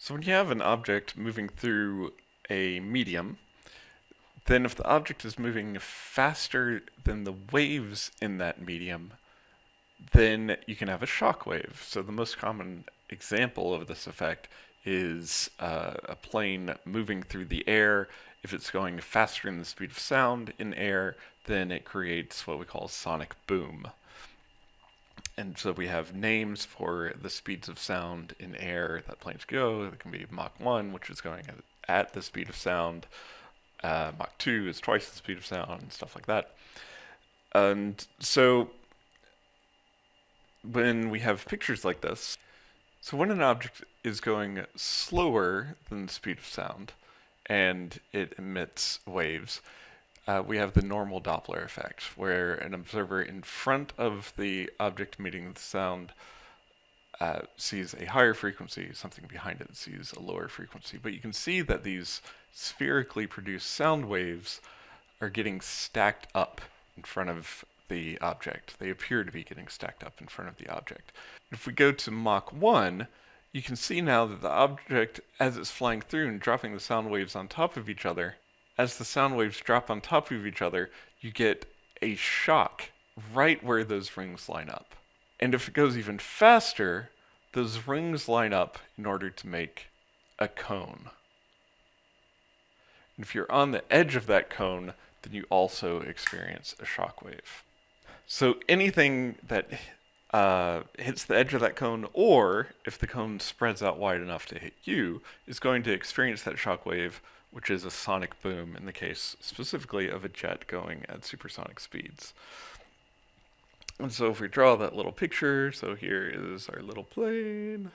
So when you have an object moving through a medium, then if the object is moving faster than the waves in that medium, then you can have a shock wave. So the most common example of this effect is a plane moving through the air. If it's going faster than the speed of sound in air, then it creates what we call a sonic boom. And so we have names for the speeds of sound in air that planes go. It can be Mach 1, which is going at the speed of sound. Mach 2 is twice the speed of sound, and stuff like that. And so when we have pictures like this, so when an object is going slower than the speed of sound and it emits waves, we have the normal Doppler effect, where an observer in front of the object emitting the sound sees a higher frequency, something behind it sees a lower frequency. But you can see that these spherically produced sound waves are getting stacked up in front of the object. They appear to be getting stacked up in front of the object. If we go to Mach 1, you can see now that the object, as it's flying through and dropping the sound waves on top of each other, as the sound waves drop on top of each other, you get a shock right where those rings line up. And if it goes even faster, those rings line up in order to make a cone. And if you're on the edge of that cone, then you also experience a shock wave. So anything that hits the edge of that cone, or if the cone spreads out wide enough to hit you, is going to experience that shock wave, which is a sonic boom in the case specifically of a jet going at supersonic speeds. And so if we draw that little picture, so here is our little plane.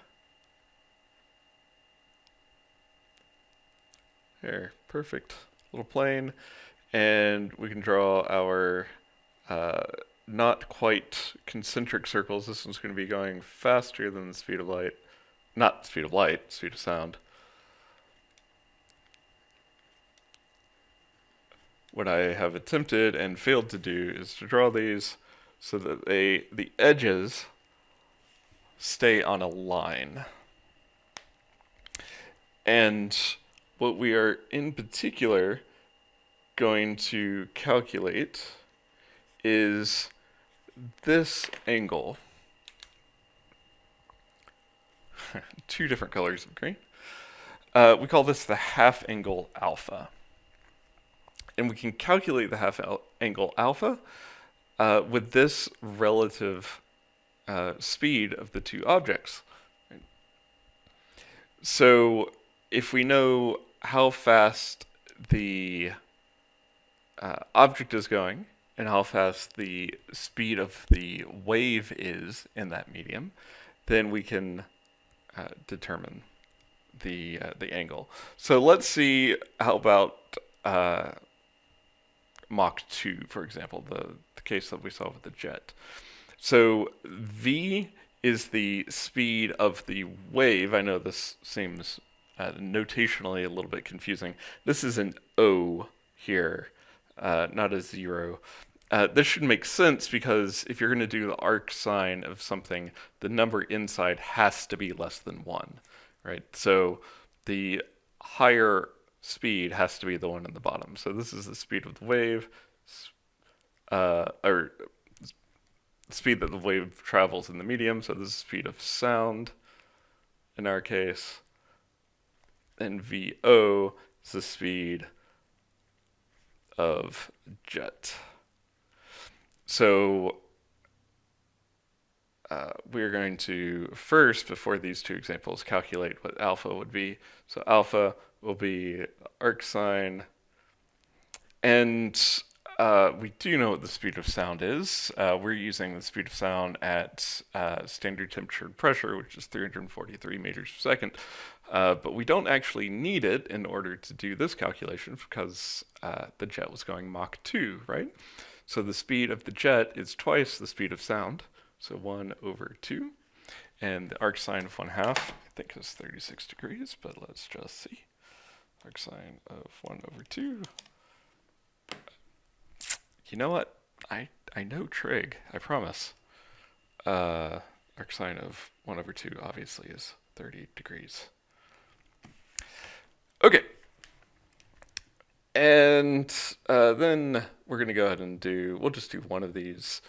There, perfect little plane. And we can draw our not quite concentric circles. This one's going to be going faster than the speed of light. Not speed of light, speed of sound. What I have attempted and failed to do is to draw these so that the edges stay on a line. And what we are in particular going to calculate is this angle. Two different colors of green. We call this the half angle alpha. And we can calculate the half angle alpha with this relative speed of the two objects. So if we know how fast the object is going and how fast the speed of the wave is in that medium, then we can determine the angle. So let's see how about Mach 2, for example, the case that we saw with the jet. So v is the speed of the wave. I know this seems notationally a little bit confusing. This is an O here, not a 0. This should make sense because if you're going to do the arc sine of something, the number inside has to be less than 1, right? So the higher speed has to be the one in the bottom. So this is the speed of the wave, or speed that the wave travels in the medium. So this is the speed of sound in our case. And VO is the speed of jet. So we're going to first, before these two examples, calculate what alpha would be. So alpha will be arc sine, and we do know what the speed of sound is. We're using the speed of sound at standard temperature and pressure, which is 343 meters per second. But we don't actually need it in order to do this calculation because the jet was going Mach 2, right? So the speed of the jet is twice the speed of sound, so 1 over 2. And the arc sine of 1/2, I think, is 36 degrees, but let's just see. Arc sine of 1 over 2. You know what? I know trig, I promise. Arc sine of 1 over 2 obviously is 30 degrees. Okay, and then we're going to go ahead and we'll just do one of these.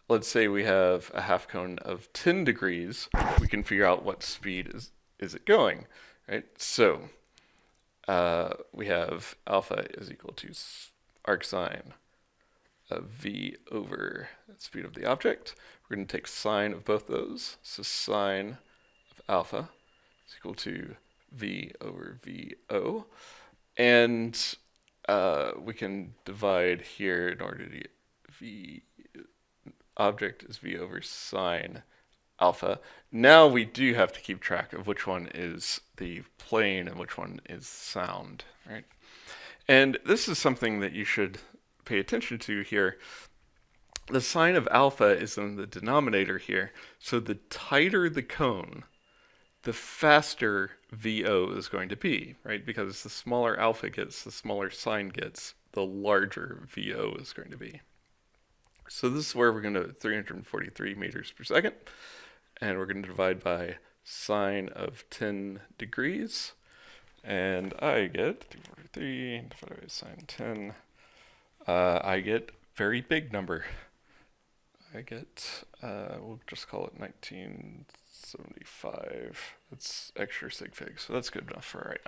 Let's say we have a half cone of 10 degrees. We can figure out what speed is it going, right? So we have alpha is equal to arc sine of v over the speed of the object. We're going to take sine of both those. So sine of alpha is equal to v over vo. And we can divide here in order to get v object is v over sine alpha. Now we do have to keep track of which one is the plane and which one is sound, right? And this is something that you should pay attention to here. The sine of alpha is in the denominator here, so the tighter the cone, the faster VO is going to be, right? Because the smaller alpha gets, the smaller sine gets, the larger VO is going to be. So this is where we're going to 343 meters per second, and we're going to divide by sine of 10 degrees, and I get 343 divided by sine 10. I get very big number. I get, we'll just call it 1975. It's extra sig fig, so that's good enough for right now.